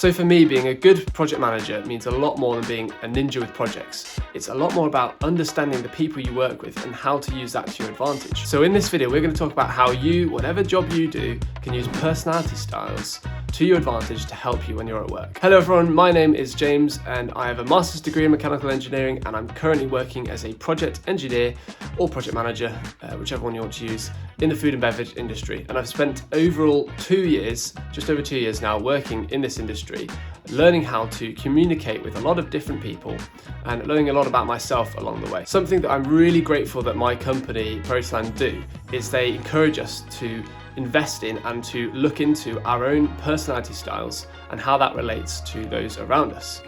So for me, being a good project manager means a lot more than being a ninja with projects. It's a lot more about understanding the people you work with and how to use that to your advantage. So in this video, we're going to talk about how you, whatever job you do, can use personality styles to your advantage to help you when you're at work. Hello everyone, my name is James and I have a master's degree in mechanical engineering, and I'm currently working as a project engineer or project manager, whichever one you want to use, in the food and beverage industry. And I've spent overall 2 years, just over 2 years now, working in this industry, learning how to communicate with a lot of different people and learning a lot about myself along the way. Something that I'm really grateful that my company, Protoland, do is they encourage us to invest in and to look into our own personality styles and how that relates to those around us.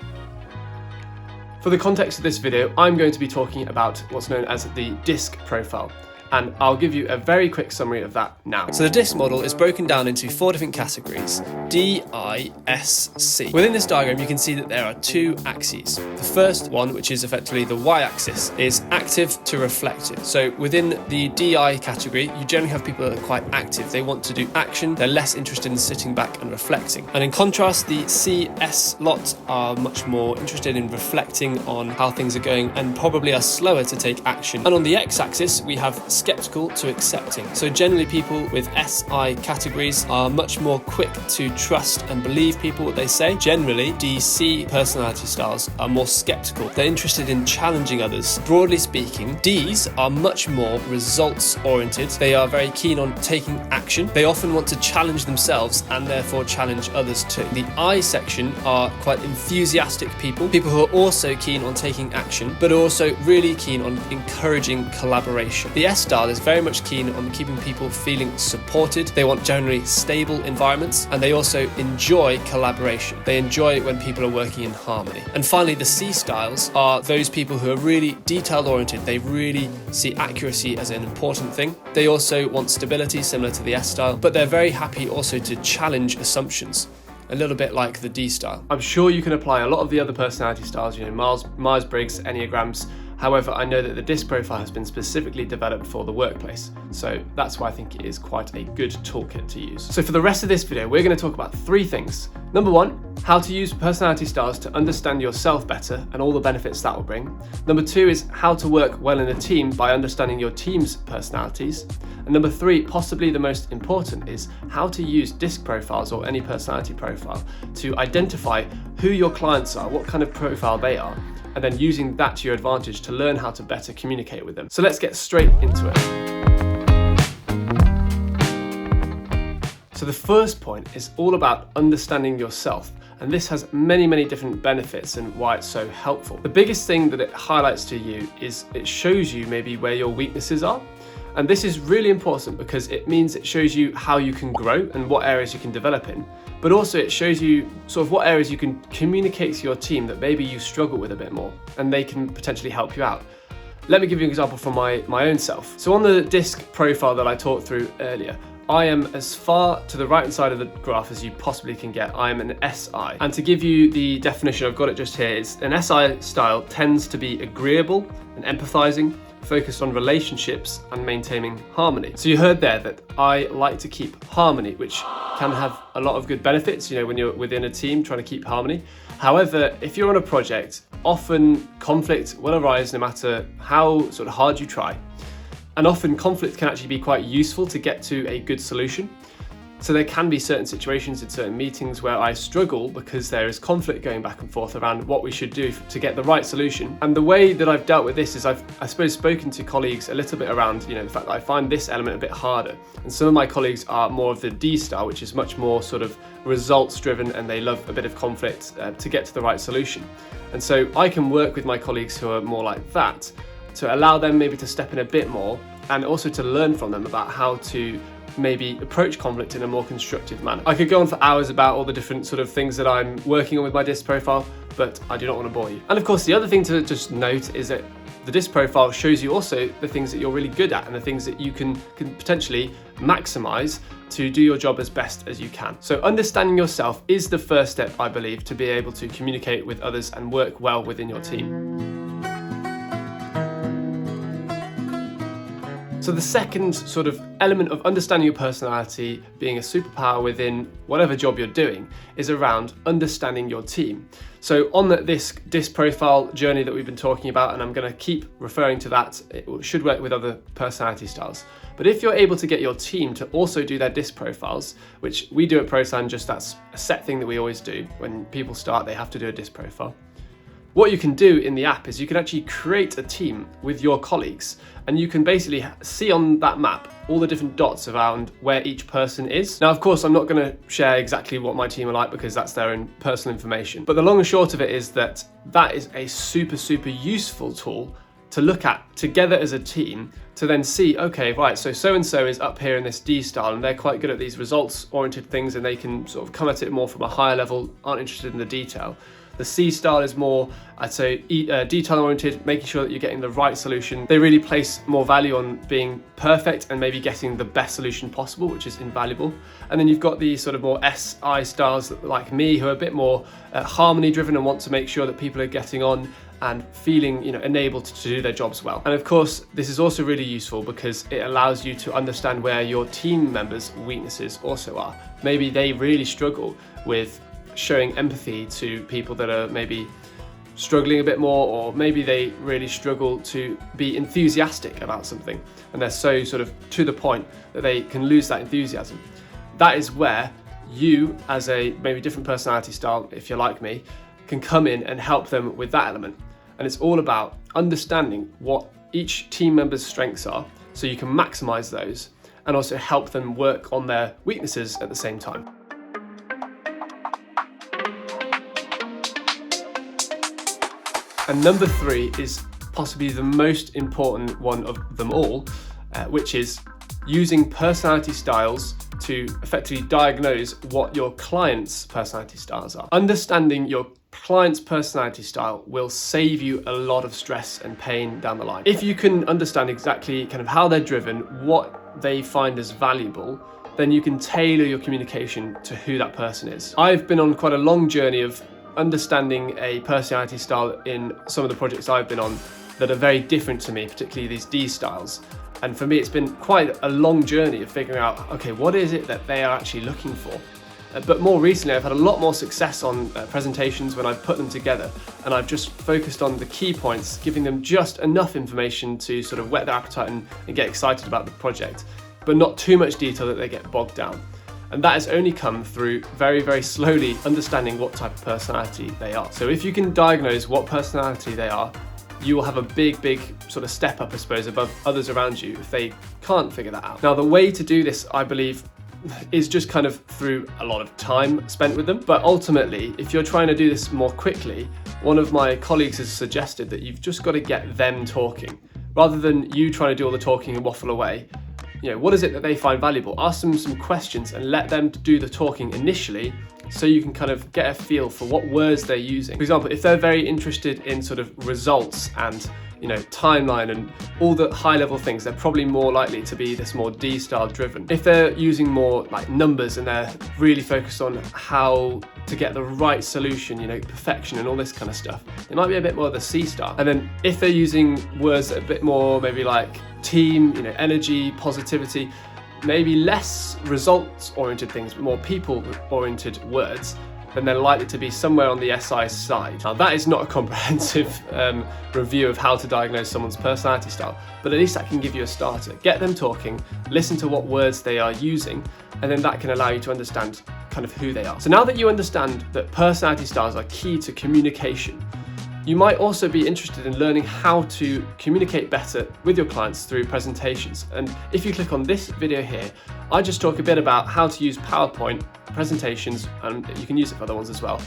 For the context of this video, I'm going to be talking about what's known as the DISC profile. And I'll give you a very quick summary of that now. So the DISC model is broken down into 4 different categories, D, I, S, C. Within this diagram, you can see that there are 2 axes. The first one, which is effectively the Y-axis, is active to reflective. So within the DI category, you generally have people that are quite active. They want to do action. They're less interested in sitting back and reflecting. And in contrast, the CS lot are much more interested in reflecting on how things are going and probably are slower to take action. And on the X-axis, we have skeptical to accepting. So generally people with SI categories are much more quick to trust and believe people what they say. Generally, DC personality styles are more skeptical. They're interested in challenging others. Broadly speaking, Ds are much more results oriented. They are very keen on taking action. They often want to challenge themselves and therefore challenge others too. The I section are quite enthusiastic people who are also keen on taking action, but also really keen on encouraging collaboration. The S style is very much keen on keeping people feeling supported. They want generally stable environments, and they also enjoy collaboration. They enjoy it when people are working in harmony. And finally, the C styles are those people who are really detail oriented. They really see accuracy as an important thing. They also want stability, similar to the S style, but they're very happy also to challenge assumptions, a little bit like the D style. I'm sure you can apply a lot of the other personality styles, Myers-Briggs, Enneagrams. However, I know that the DISC profile has been specifically developed for the workplace, so that's why I think it is quite a good toolkit to use. So for the rest of this video, we're going to talk about 3 things. Number 1, how to use personality styles to understand yourself better and all the benefits that will bring. Number 2 is how to work well in a team by understanding your team's personalities. And number 3, possibly the most important, is how to use DISC profiles or any personality profile to identify who your clients are, what kind of profile they are, and then using that to your advantage to learn how to better communicate with them. So let's get straight into it. So the first point is all about understanding yourself. And this has many different benefits and why it's so helpful. The biggest thing that it highlights to you is it shows you maybe where your weaknesses are. And this is really important because it means it shows you how you can grow and what areas you can develop in. But also it shows you sort of what areas you can communicate to your team that maybe you struggle with a bit more and they can potentially help you out. Let me give you an example from my own self. So on the DISC profile that I talked through earlier, I am as far to the right hand side of the graph as you possibly can get. I am an SI. And to give you the definition, I've got it just here, it's an SI style tends to be agreeable and empathizing, focused on relationships and maintaining harmony. So you heard there that I like to keep harmony, which can have a lot of good benefits, when you're within a team trying to keep harmony. However, if you're on a project, often conflict will arise no matter how sort of hard you try. And often conflict can actually be quite useful to get to a good solution. So there can be certain situations in certain meetings where I struggle because there is conflict going back and forth around what we should do to get the right solution. And the way that I've dealt with this is I suppose spoken to colleagues a little bit around, the fact that I find this element a bit harder. And some of my colleagues are more of the D style, which is much more sort of results driven, and they love a bit of conflict to get to the right solution. And so I can work with my colleagues who are more like that to allow them maybe to step in a bit more and also to learn from them about how to maybe approach conflict in a more constructive manner. I could go on for hours about all the different sort of things that I'm working on with my DISC profile, but I do not want to bore you. And of course, the other thing to just note is that the DISC profile shows you also the things that you're really good at and the things that you can potentially maximize to do your job as best as you can. So understanding yourself is the first step, I believe, to be able to communicate with others and work well within your team. So the second sort of element of understanding your personality, being a superpower within whatever job you're doing, is around understanding your team. So on this DISC profile journey that we've been talking about, and I'm going to keep referring to that, it should work with other personality styles. But if you're able to get your team to also do their DISC profiles, which we do at ProSign, just that's a set thing that we always do. When people start, they have to do a DISC profile. What you can do in the app is you can actually create a team with your colleagues, and you can basically see on that map all the different dots around where each person is. Now, of course, I'm not going to share exactly what my team are like because that's their own personal information. But the long and short of it is that is a super useful tool to look at together as a team to then see, okay, right, so-and-so is up here in this D style and they're quite good at these results-oriented things and they can sort of come at it more from a higher level, aren't interested in the detail. The C style is more, I'd say, detail-oriented, making sure that you're getting the right solution. They really place more value on being perfect and maybe getting the best solution possible, which is invaluable. And then you've got the sort of more SI styles like me, who are a bit more harmony-driven and want to make sure that people are getting on and feeling, enabled to do their jobs well. And of course, this is also really useful because it allows you to understand where your team members' weaknesses also are. Maybe they really struggle with showing empathy to people that are maybe struggling a bit more, or maybe they really struggle to be enthusiastic about something and they're so sort of to the point that they can lose that enthusiasm. That is where you, as a maybe different personality style, if you're like me, can come in and help them with that element. And it's all about understanding what each team member's strengths are so you can maximize those and also help them work on their weaknesses at the same time. And number 3 is possibly the most important one of them all, which is using personality styles to effectively diagnose what your client's personality styles are. Understanding your client's personality style will save you a lot of stress and pain down the line. If you can understand exactly kind of how they're driven, what they find as valuable, then you can tailor your communication to who that person is. I've been on quite a long journey of understanding a personality style in some of the projects I've been on that are very different to me, particularly these D styles. And for me, it's been quite a long journey of figuring out, okay, what is it that they are actually looking for? But more recently, I've had a lot more success on presentations when I've put them together, and I've just focused on the key points, giving them just enough information to sort of whet their appetite and get excited about the project, but not too much detail that they get bogged down. And that has only come through very slowly understanding what type of personality they are. So if you can diagnose what personality they are, you will have a big sort of step up, I suppose, above others around you if they can't figure that out. Now, the way to do this, I believe, is just kind of through a lot of time spent with them. But ultimately, if you're trying to do this more quickly, one of my colleagues has suggested that you've just got to get them talking. Rather than you trying to do all the talking and waffle away, what is it that they find valuable? Ask them some questions and let them do the talking initially so you can kind of get a feel for what words they're using. For example, if they're very interested in sort of results and timeline and all the high level things, they're probably more likely to be this more D style driven. If they're using more like numbers and they're really focused on how to get the right solution, perfection and all this kind of stuff, it might be a bit more of the C style. And then if they're using words that are a bit more maybe like team, energy, positivity, maybe less results oriented things, but more people oriented words, then they're likely to be somewhere on the SI side. Now, that is not a comprehensive review of how to diagnose someone's personality style, but at least that can give you a starter. Get them talking, listen to what words they are using, and then that can allow you to understand kind of who they are. So now that you understand that personality styles are key to communication, you might also be interested in learning how to communicate better with your clients through presentations. And if you click on this video here, I just talk a bit about how to use PowerPoint presentations, and you can use it for other ones as well,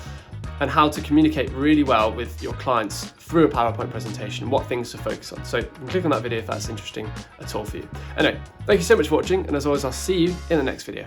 and how to communicate really well with your clients through a PowerPoint presentation, what things to focus on. So you can click on that video if that's interesting at all for you. Anyway, thank you so much for watching, and as always, I'll see you in the next video.